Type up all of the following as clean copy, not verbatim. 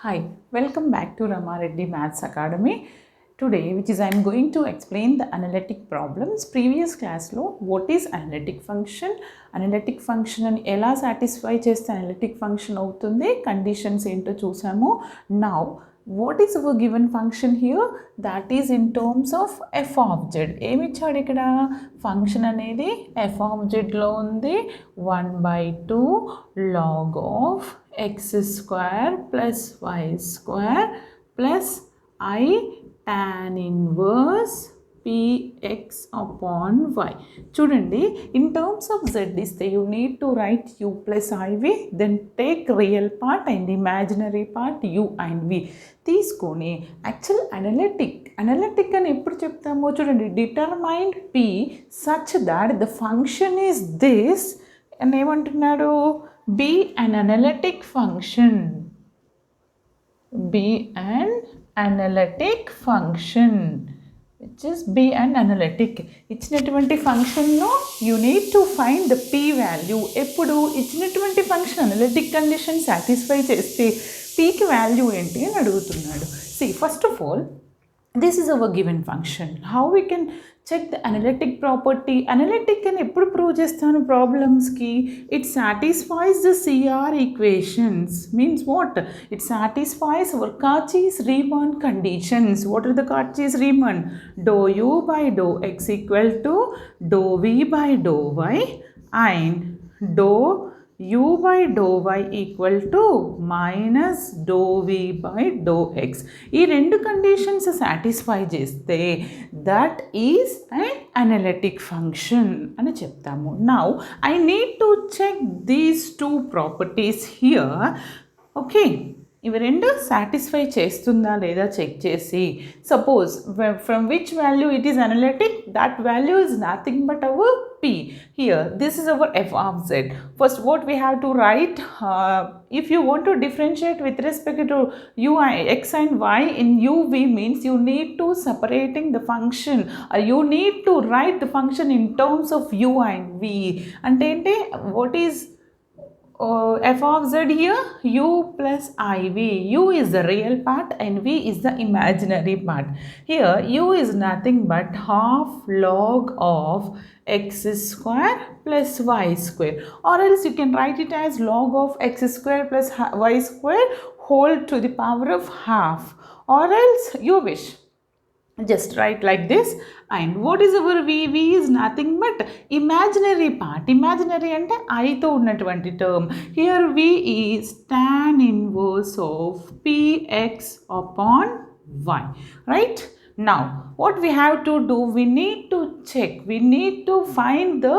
Hi, welcome back to Rama Reddy Maths Academy. Today, I am going to explain the analytic problems. Previous class lo, what is analytic function? Analytic function and ela satisfy cheste analytic function avutundi, conditions ento chusamu. Now, what is our given function here? That is in terms of f of z. Emi ichadu ikkada function anedi f of z lo undi 1/2 log of x square plus y square plus I tan inverse px upon y. చూడండి, in terms of z ఇస్తే you need to write u plus iv, then take real part and imaginary part u and v తీసుకొని actual analytic అని ఎప్పుడు చెప్తామో చూడండి, determine p such that the function is this అని ఏమంటున్నాడు, be an analytic function, be an analytic function, which is be an analytic. ఇచ్చినటువంటి ఫంక్షన్లో you need to find the p value. ఎప్పుడు ఇచ్చినటువంటి ఫంక్షన్ అనలిటిక్ కండిషన్ సాటిస్ఫై చేస్తే pకి value ఏంటి అని అడుగుతున్నాడు. See, first of all, this is our given function. How we can check the analytic property? Analytic అని ఎప్పుడు ప్రూవ్ చేస్తాను ప్రాబ్లమ్స్కి? It satisfies the CR equations. Means what? It satisfies our Cauchy's-Riemann conditions. What are the Cauchy's-Riemann? Dou u by dou x equal to dou v by dou y and dou u by dou y equal to minus dou v by dou x. ఈ రెండు conditions satisfy చేస్తే that is an analytic function అని చెప్తాము. Now I need to check these two properties here. Okay, ఇవి రెండు satisfy చేస్తుందా లేదా check చేసి, suppose from which value it is analytic, that value is nothing but our p. Here this is our f of z. First what we have to write, if you want to differentiate with respect to u x and y in u v means you need to separating the function, or you need to write the function in terms of u and v. అంటే what is f of z here? U plus iv. U is the real part and v is the imaginary part. Here u is nothing but half log of x square plus y square, or else you can write it as log of x square plus y square whole to the power of half, or else you wish just write like this. And what is our v? V is nothing but imaginary part. Imaginary ante I తో ఉన్నటువంటి term. Here v is tan inverse of px upon y, right? Now what we have to do, we need to check, we need to find the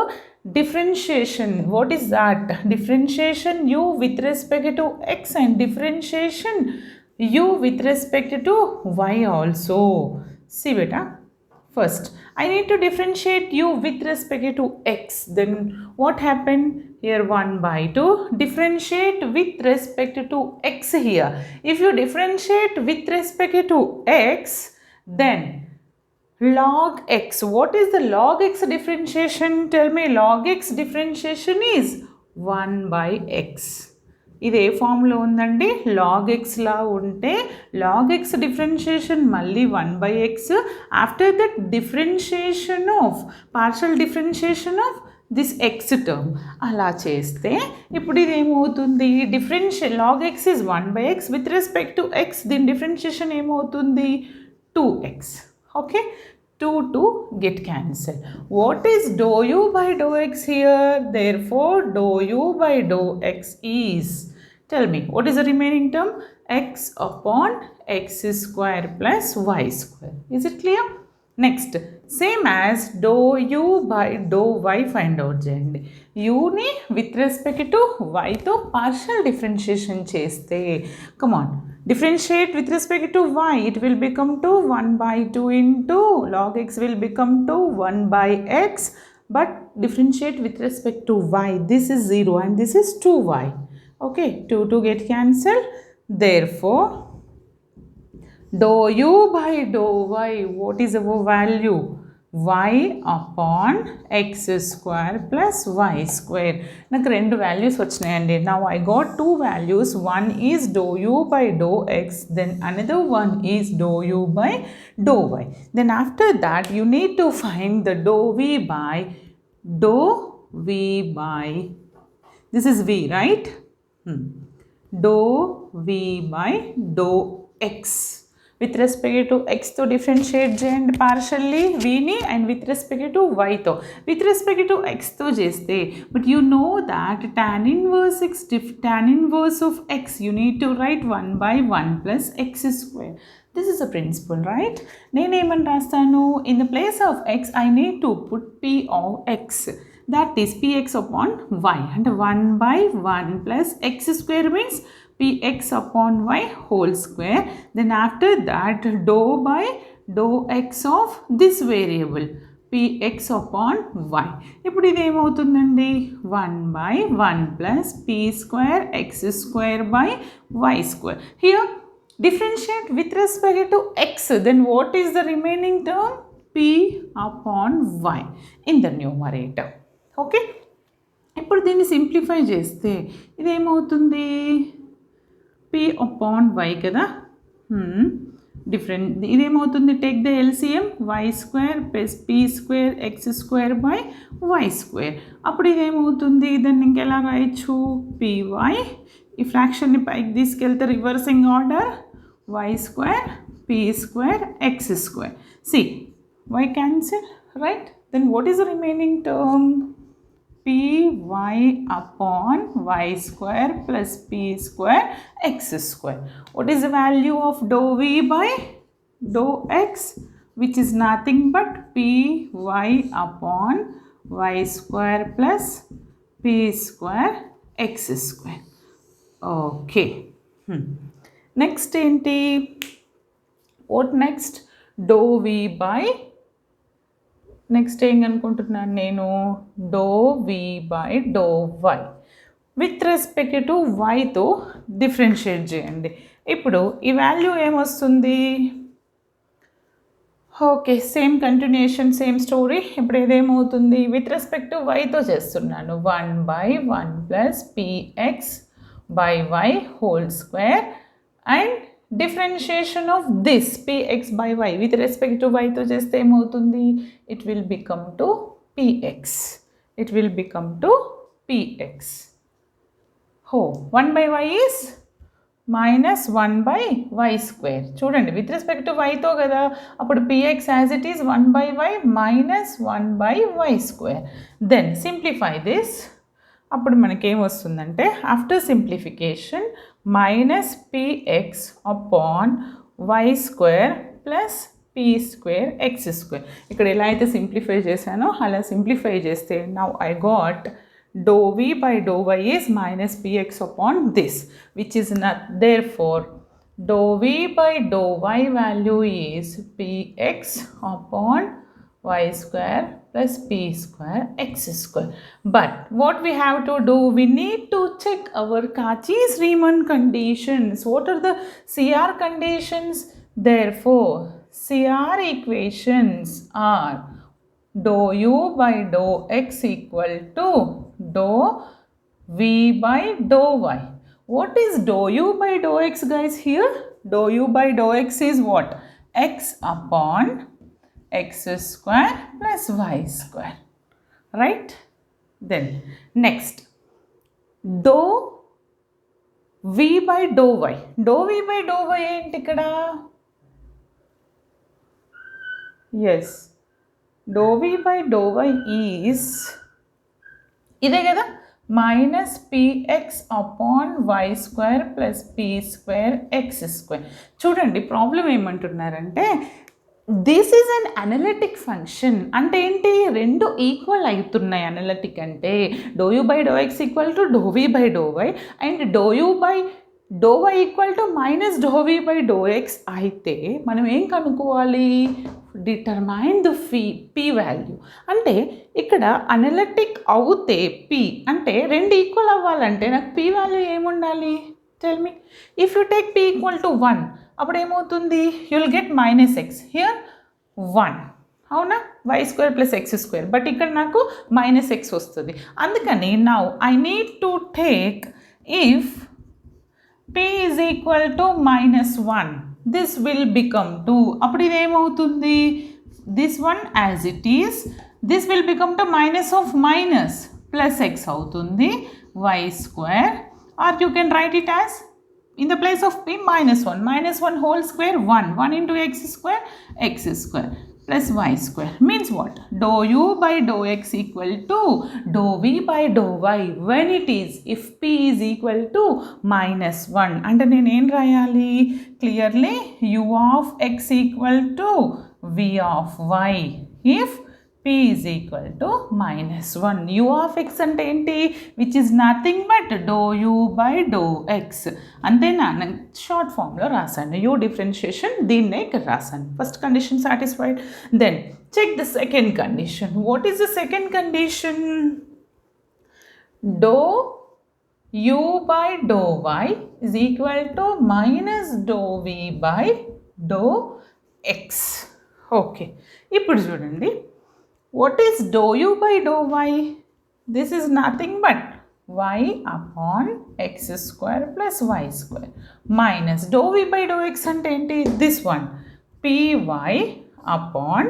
differentiation. What is that? Differentiation u with respect to x and differentiation u with respect to y also. See beta, first I need to differentiate u with respect to x. Then what happened here? 1/2 differentiate with respect to x here. If you differentiate with respect to x, then log x. What is the log x differentiation? Tell me. Log x differentiation is 1/x. ఇది ఏ ఫామ్లో ఉందండి? Log X లా ఉంటే log X differentiation మళ్ళీ 1/x. After that differentiation of partial differentiation of this x term అలా చేస్తే ఇప్పుడు ఇది ఏమవుతుంది? Differential log x is 1/x with respect to x. దీని డిఫరెన్షియేషన్ ఏమవుతుంది? 2x. Okay, 2 get cancelled. What is dou u by dou x here? Therefore dou u by dou x is, tell me, what is the remaining term? X upon x square plus y square. Is it clear? Next, same as dou u by dou y find out చేయండి. uని with respect to y తో partial differentiation చేస్తే, come on, differentiate with respect to y, it will become to 1/2 into log x will become to 1/x, but differentiate with respect to y, this is 0 and this is 2y. Okay, 2 get cancelled. Therefore dou u by dou y, what is our value? y upon x square plus y square. నాకు రెండు values వచ్చినాయండి. Now I got two values. One is dou u by dou x, then another one is dou u by dou y. Then after that you need to find the dou v by this is v, right? Dou v by dou x. With respect to x to differentiate చేయండి partially v ని, and with respect to y తో. With respect to x తో చేస్తే, but you know that tan inverse of x you need to write 1 by 1 plus x square. This is a principle, right? నేనేమని రాస్తాను, in the place of x I need to put p of x, that is px upon y, and 1 by 1 plus x square means px upon y whole square. Then after that dou by dou x of this variable px upon y. ఇప్పుడు ఇది ఏమవుతుందండి, 1 by 1 plus p square x square by y square. Here differentiate with respect to x, then what is the remaining term? P upon y in the numerator. Okay, ఇప్పుడు దీన్ని simplify చేస్తే ఇదేమవుతుంది, p upon y కదా, different ఇదేమవుతుంది, take the LCM y square plus p square x square by y square. అప్పుడు ఇదేమవుతుంది, దాన్ని ఇంకెలా రాయొచ్చు, py, ఈ ఫ్రాక్షన్ని పైకి తీసుకెళ్తే reversing order y square p square x square. సి y cancel, right? Then what is the remaining term? py upon y square plus p square x square. What is the value of dou v by dou x, which is nothing but py upon y square plus p square x square. Okay. Next enti, what next? Dou v by, next ఏం అనుకుంటున్నాను నేను, dou v by do y with respect to వైతో differentiate చేయండి. ఇప్పుడు ఈ value ఏమొస్తుంది, okay same continuation same story. ఇప్పుడు ఏదేమవుతుంది, విత్ రెస్పెక్ట్ టు వైతో చేస్తున్నాను, 1 by 1 plus px by y whole square, and differentiation of this px by y with respect to y తో చేస్తే ఏమవుతుంది, it will become to px. 1 by y is minus 1 by y square. చూడండి with respect to y తో కదా, అప్పుడు px as it is 1 by y minus 1 by y square. Then simplify this. అప్పుడు మనకేం వస్తుందంటే, after simplification minus px upon y square plus p square x square. ఇక్కడ ఎలా అయితే సింప్లిఫై చేశానో అలా సింప్లిఫై చేస్తే, now I got dou v by dou y is minus px upon this, which is not, therefore dou v by dou y value is px upon y square plus p square x square. But what we have to do, we need to check our Cauchy-Riemann conditions. What are the CR conditions? Therefore CR equations are dou u by dou x equal to dou v by dou y. What is dou u by dou x, guys? Here dou u by dou x is what? X upon x square plus y square, right? Then next, dou v by dou y. Dou v by dou y ఏంటి ఇక్కడ? Yes, dou v by dou y is ఇదే కదా, minus px upon y square plus p square x square. చూడండి problem ఏమంటున్నారంటే, this is an analytic function. అంటే ఏంటి, రెండు equal అవుతున్నాయి. అనలిటిక్ అంటే do u by do x equal to do v by do y, and do u by do y equal to minus do v by do x అయితే మనం ఏం కనుక్కోవాలి, determine the P value. అంటే ఇక్కడ analytic అవుతే P అంటే రెండు equal అవ్వాలంటే నాకు పీ వాల్యూ ఏముండాలి, tell me. If you take p equal to 1, అప్పుడు ఏమవుతుంది, you will get minus x, here 1, అవునా? Y square plus x square, but ఇక్కడ నాకు మైనస్ ఎక్స్ వస్తుంది. అందుకని now I need to take if p is equal to -1, this will become 2. అప్పుడు ఇది ఏమవుతుంది, this one as it is, this will become to minus of minus plus x అవుతుంది y square, or you can write it as in the place of p -1 whole square 1 into x square plus y square means what, dou u by dou x equal to dou v by dou y when it is if p is equal to -1. అంటే నేను ఏం రాయాలి, clearly u of x equal to v of y if p is equal to -1. u of x అంటే ఏంటి, which is nothing but dou u by dou x. అంతేనా, short ఫామ్లో రాశాను, u differentiation దీన్నే ఇక్కడ రాశాను. First condition satisfied. Then check the second condition. What is the second condition, dou u by dou y is equal to minus dou v by dou x. Okay, ఇప్పుడు చూడండి, what is dou u by dou y? This is nothing but y upon x square plus y square minus dou v by dou x అంటే ఏంటి, this one py upon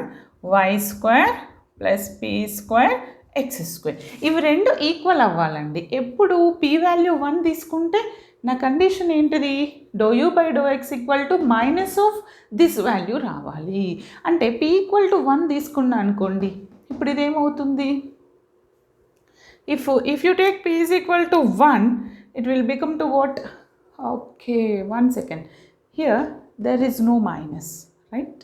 y square plus p square x square. ఇవి రెండు equal అవ్వాలండి. ఎప్పుడు p value 1 తీసుకుంటే నా condition ఏంటిది, dou u by dou x equal to minus of this value రావాలి. అంటే p ఈక్వల్ టు 1 తీసుకున్నా అనుకోండి, ఇప్పుడు ఇదేమవుతుంది, if you take p is equal to 1 it will become to what, okay 1 second, here there is no minus, right,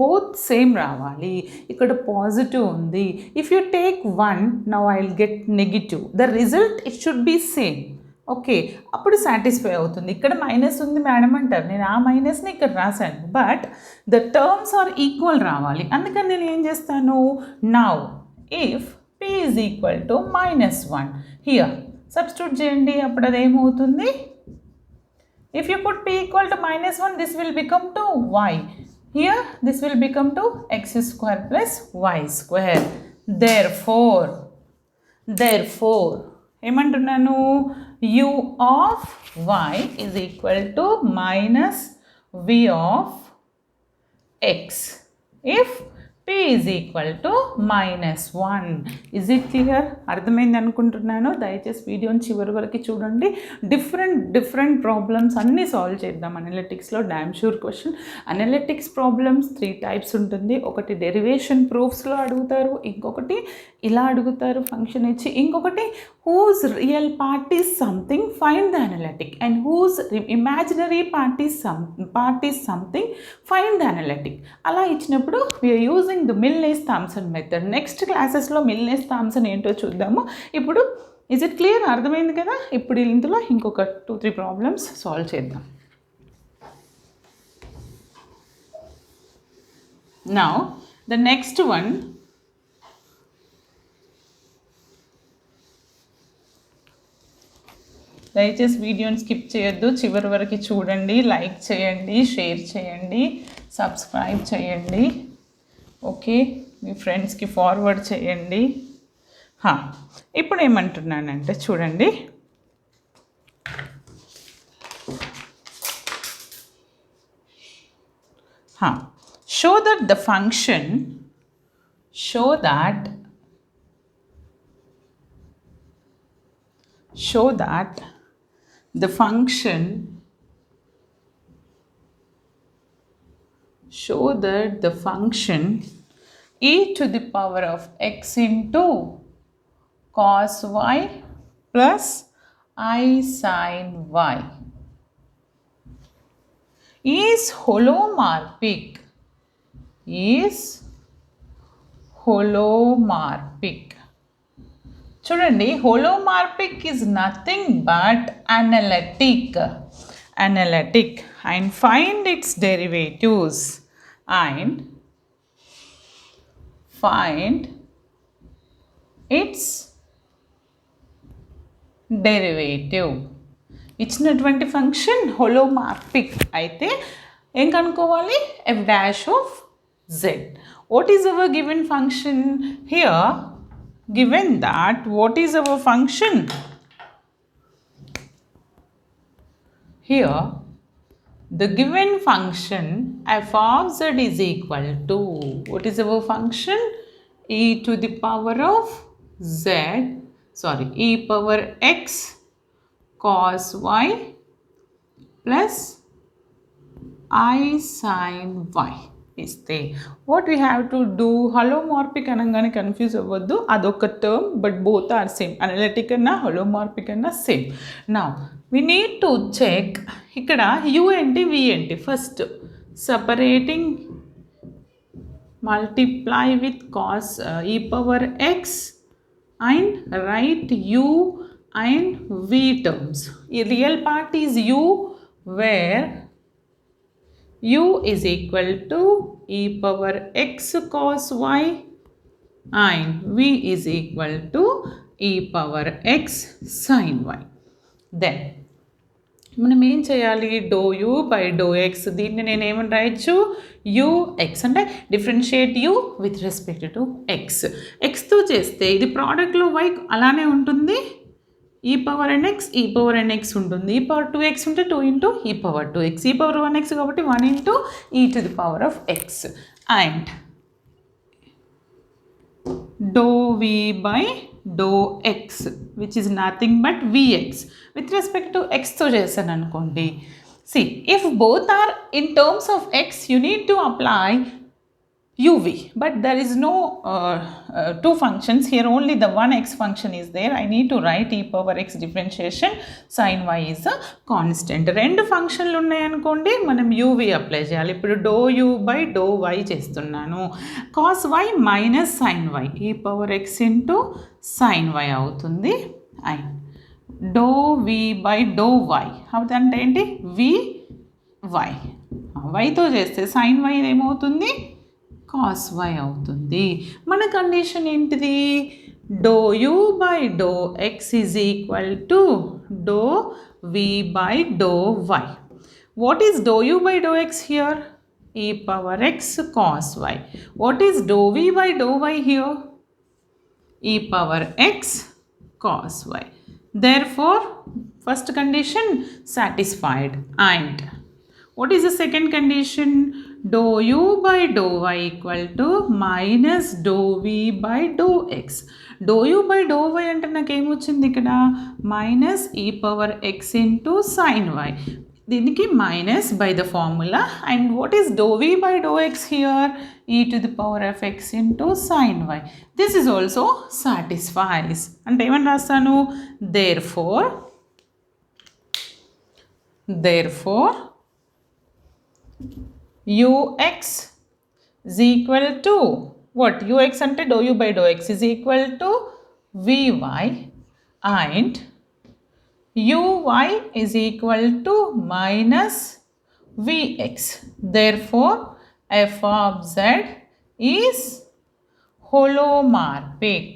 both same రావాలి. ఇక్కడ positive ఉంది, if you take 1 now I will get negative, the result it should be same. Okay, అప్పుడు satisfy అవుతుంది. ఇక్కడ minus ఉంది madam అంటారు, నేను ఆ మైనస్ని ఇక్కడ రాశాను, but the terms are equal రావాలి. అందుకని నేను ఏం చేస్తాను, now if p is equal to -1 here substitute చేయండి, అప్పుడు అది ఏమవుతుంది, if you put p equal to -1 this will become to y, here this will become to x square plus y square. therefore ఏమంటున్నాను, u of y is equal to minus v of x if p is equal to -1. is it clear? అర్థమైంది అనుకుంటున్నాను. దయచేసి వీడియోని చివరి వరకు చూడండి. Different problems అన్నీ solve చేద్దాం అనలిటిక్స్లో. Damn sure question. Analytics problems 3 types ఉంటుంది. ఒకటి డెరివేషన్ ప్రూఫ్స్లో అడుగుతారు, ఇంకొకటి ఇలా అడుగుతారు ఫంక్షన్ ఇచ్చి, ఇంకొకటి whose real part is something find the analytic, and whose imaginary part is something find the analytic. అలా ఇచ్చినప్పుడు we are using the Milnes-Thomson method. Next క్లాసెస్లో Milnes-Thomson ఏంటో చూద్దాము. ఇప్పుడు ఇస్ ఇట్ క్లియర్, అర్థమైంది కదా? ఇప్పుడు ఇందులో ఇంకొక 2-3 ప్రాబ్లమ్స్ సాల్వ్ చేద్దాం. నౌ ద నెక్స్ట్ వన్, దయచేసి వీడియోని స్కిప్ చేయొద్దు, చివరి వరకు చూడండి, లైక్ చేయండి, షేర్ చేయండి, సబ్స్క్రైబ్ చేయండి, ఓకే, మీ ఫ్రెండ్స్కి ఫార్వర్డ్ చేయండి. ఇప్పుడు ఏమంటున్నానంటే చూడండి, show that the function e to the power of x into cos y plus I sin y is holomorphic. చూడండి, holomorphic is nothing but analytic and find its derivatives ఇచ్చినటువంటి function హోలోమార్ఫిక్ అయితే ఏం కనుక్కోవాలి, f' of z. What is our given function here? Given that, what is our function? Here, the given function f of z is equal to, what is our function? E to the power of z, e power x cos y plus I sin y is there. What we have to do, holomorphic anangane confuse avvaddu, adoka term, but both are same. Analytic anna holomorphic anna same. Now we need to check ikkada u enti v enti. First separating, multiply with cos e power x and write u and v terms. A real part is u, where u is equal to e power x cos y and v is equal to e power x sin y. Then మనం ఏం చేయాలి? Dou u by do x, దీన్ని నేను ఏమని రాయొచ్చు? U x అంటే differentiate u with respect to x. ఎక్స్తో చేస్తే ఇది ప్రోడక్ట్లో వై అలానే ఉంటుంది, ఈ పవర్ ఎన్ ఎక్స్ ఉంటుంది, ఈ పవర్ 2x ఉంటే 2 ఇంటూ ఈ పవర్ 2x, ఈ పవర్ 1x కాబట్టి 1 into e to the power of x and dou v by do x which is nothing but vx with respect to ఎక్స్తో చేశాను అనుకోండి. See, if both are in terms of x, you need to apply uv, but there is no two functions here, only the one x function is there. I need to write e power x differentiation sin y is a constant. రెండు ఫంక్షన్లు ఉన్నాయి అనుకోండి, మనం uv apply చేయాలి. ఇప్పుడు do u by do y చేస్తున్నాను. cos y మైనస్ sin y, e power x into sin y అవుతుంది. And do v by do y అవుతుందంటే ఏంటి? vy, yతో చేస్తే sin y ఏమవుతుంది? cos y అవుతుంది. మన కండిషన్ ఏంటిది? Do u by do x is equal to do v by do y. What is do u by do x here? e power x cos y. What is do v by do y here? e power x cos y. Therefore, first condition satisfied. And what is the second condition? Dou u by dou y equal to minus dou v by dou x. Dou u by dou y అంటే నాకు ఏమొచ్చింది ఇక్కడ? Minus e power x into sine y. దీనికి minus by the formula. And what is do v by dou x here? e to the power of x into sin y. This is also satisfies. అంటే ఏమని రాస్తాను? Therefore ux is equal to what? ux అంటే dou u by dou x is equal to vy and uy is equal to minus vx. Therefore, f of z is holomorphic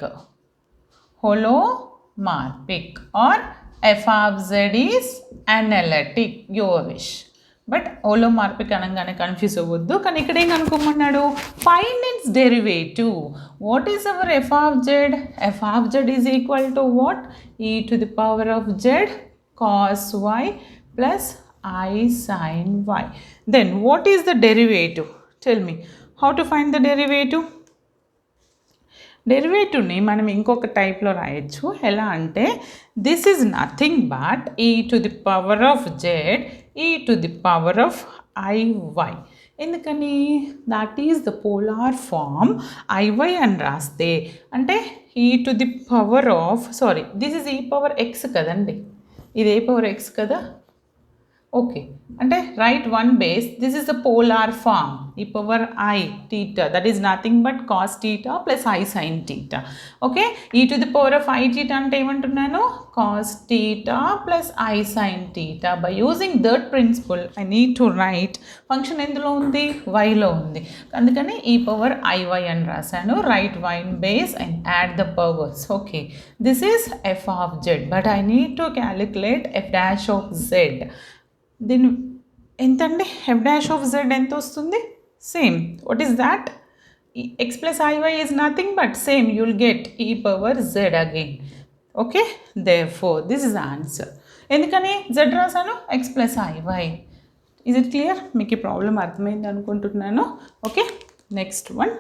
or f of z is analytic, your wish. But holomorphic అనగానే confuse అవ్వద్దు. కానీ ఇక్కడ ఏం కనుక్కోమన్నాడు? Find its derivative. What is our f of z? F of z is equal to what? E to the power of z cos y plus i sine y. Then what is the derivative? Tell me how to find the derivative. డెరివేటివ్ని మనం ఇంకొక టైప్లో రాయొచ్చు. ఎలా అంటే this is nothing but e to the power of Z e to the power of iy. ఎందుకని? That is the polar form. iy అని రాస్తే అంటే e to the power of, this is e power x కదండి, ఇది e power x కదా. Okay, అంటే right one base, this is the polar form e power I theta, that is nothing but cos theta plus I sin theta. Okay, e to the power of I theta అంటే ఏమంటున్నాను? cos theta plus I sin theta. By using that principle, I need to write function ఎందులో ఉంది? yలో ఉంది, అందుకని e power iy అని రాశాను. Right one base and add the powers. Okay, this is f of z, but I need to calculate f dash of z. ఎంత అండి? f dash of z ఎంత వస్తుంది? Same. What is that? x plus iy is nothing but same, you'll get e power z again. Okay, therefore this is the answer. ఎందుకని z రాసాను x plus iy. Is it clear? మీకు ఈ problem అర్థమైంది అనుకుంటున్నాను. Okay, next one.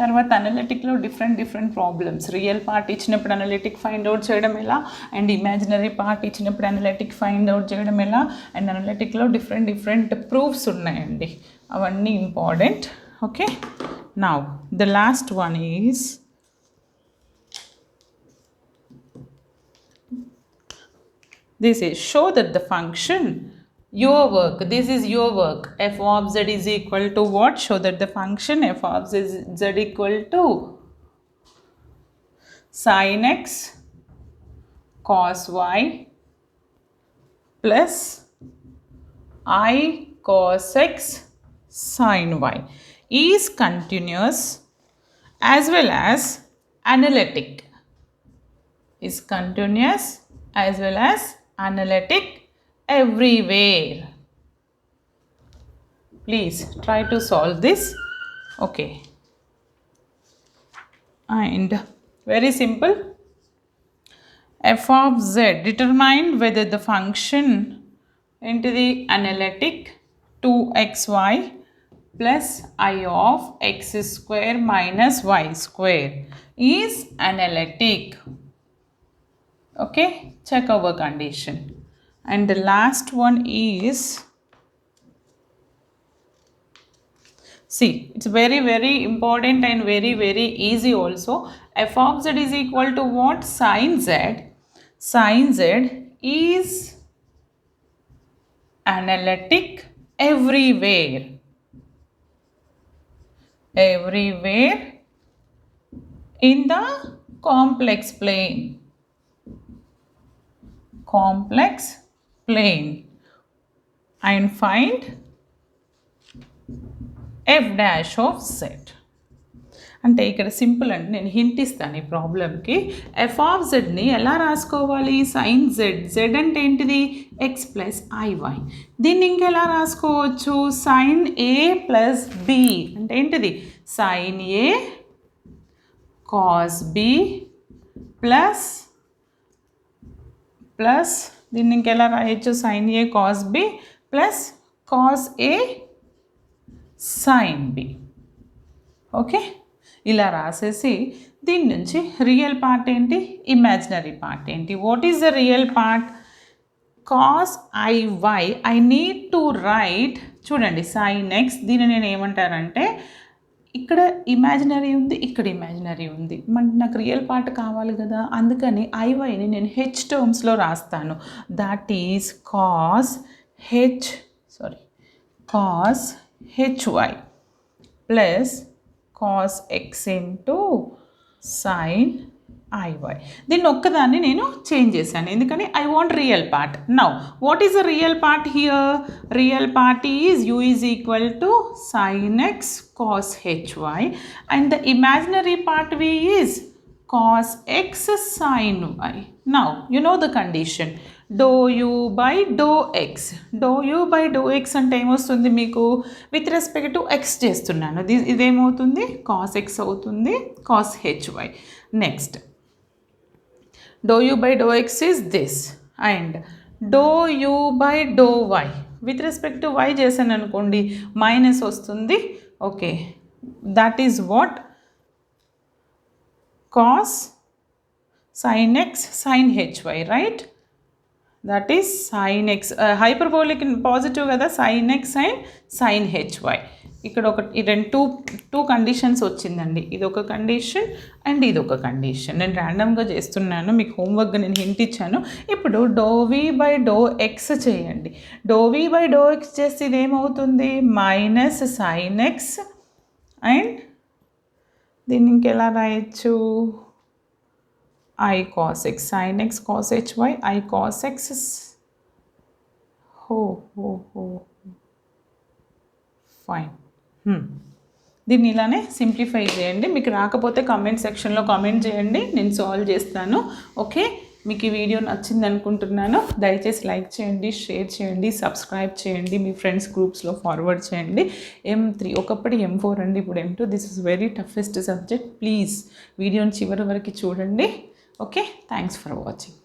తర్వాత అనలిటిక్లో different problems. Real part ఇచ్చినప్పుడు analytic find out చేయడం ఎలా, అండ్ ఇమాజినరీ పార్ట్ ఇచ్చినప్పుడు అనలిటిక్ ఫైండ్ అవుట్ చేయడం ఎలా, అండ్ అనలిటిక్లో డిఫరెంట్ ప్రూఫ్స్ ఉన్నాయండి, అవన్నీ important. Okay, now the last one is this is show that the function your work, this is your work, f of z is equal to what? Show that the function f of z equal to sin x cos y plus I cos x sin y is continuous as well as analytic, is continuous as well as analytic everywhere. Please try to solve this. Okay, and very simple. F of z, determine whether the function into the analytic 2xy plus I of x square minus y square is analytic. Okay, check our condition. And the last one is, see, it's very important and very easy also. F of z is equal to what? Sin z. Sin z is analytic everywhere. Everywhere in the complex plane. Complex plane. And find f dash of z. అంటే ఇక్కడ simple అంటే నేను hint ఇస్తాను ఈ ప్రాబ్లమ్కి. F of జెడ్ని ఎలా రాసుకోవాలి? Sign Z, z అంటే ఏంటిది? X plus i y. దీన్ని ఇంకెలా రాసుకోవచ్చు? సైన్ ఏ ప్లస్ బి అంటే ఏంటిది? Sine a cos b plus దీన్ని ఇంకెలా రాయొచ్చు? Sine a cos b plus cos a sine b. Okay, ఇలా రాసేసి దీని నుంచి రియల్ పార్ట్ ఏంటి, ఇమాజినరీ పార్ట్ ఏంటి? What is the real part? Cos i y I need to write. చూడండి, సైన్ ఎక్స్, దీన్ని నేను ఏమంటానంటే ఇక్కడ ఇమాజినరీ ఉంది, ఇక్కడ ఇమాజినరీ ఉంది, నాకు రియల్ పార్ట్ కావాలి కదా, అందుకని ఐవైని నేను హెచ్ టర్మ్స్లో రాస్తాను. That is cos h y plus cos x into sine i y. దీన్ని ఒక్కదాన్ని నేను చేంజ్ చేశాను, ఎందుకని I want real part. Now what is the real part here? Real part is u is equal to sine x cos h y and the imaginary part v is cos x sine y. Now you know the condition, do u by do x. Do u by do x అంటే ఏమొస్తుంది మీకు? With respect to x చేస్తున్నాను, ఇదేమవుతుంది? Cos x అవుతుంది, cos h y. Next dou u by do x is this, and do u by do y with respect to y చేశాను అనుకోండి, minus వస్తుంది. Okay, that is what? Cos sine x sine h y, right? That is sine x, hyperbolic positive కదా, sine x and sine h y. ఇక్కడ ఈ two conditions వచ్చిందండి, ఇది ఒక condition and ఇది ఒక కండిషన్. నేను ర్యాండమ్గా చేస్తున్నాను, మీకు హోంవర్క్గా నేను హింట్ ఇచ్చాను. ఇప్పుడు dou v by do x చేయండి. Dou v by do x చేస్తే ఇది ఏమవుతుంది? మైనస్ సైన్ ఎక్స్ అండ్ దీన్ని ఇంకెలా రాయొచ్చు? I cos x, sin x cos hy, I cos x is fine. దీన్ని ఇలానే సింప్లిఫై చేయండి. మీకు రాకపోతే కామెంట్ సెక్షన్లో కామెంట్ చేయండి, నేను సాల్వ్ చేస్తాను. ఓకే, మీకు ఈ వీడియో నచ్చింది అనుకుంటున్నాను. దయచేసి లైక్ చేయండి, షేర్ చేయండి, సబ్స్క్రైబ్ చేయండి, మీ ఫ్రెండ్స్ గ్రూప్స్లో ఫార్వర్డ్ చేయండి. M3 ఒకప్పటి M4 అండి, ఇప్పుడు M2. This is very toughest subject. Please వీడియోని చివరి వరకు చూడండి. Okay, thanks for watching.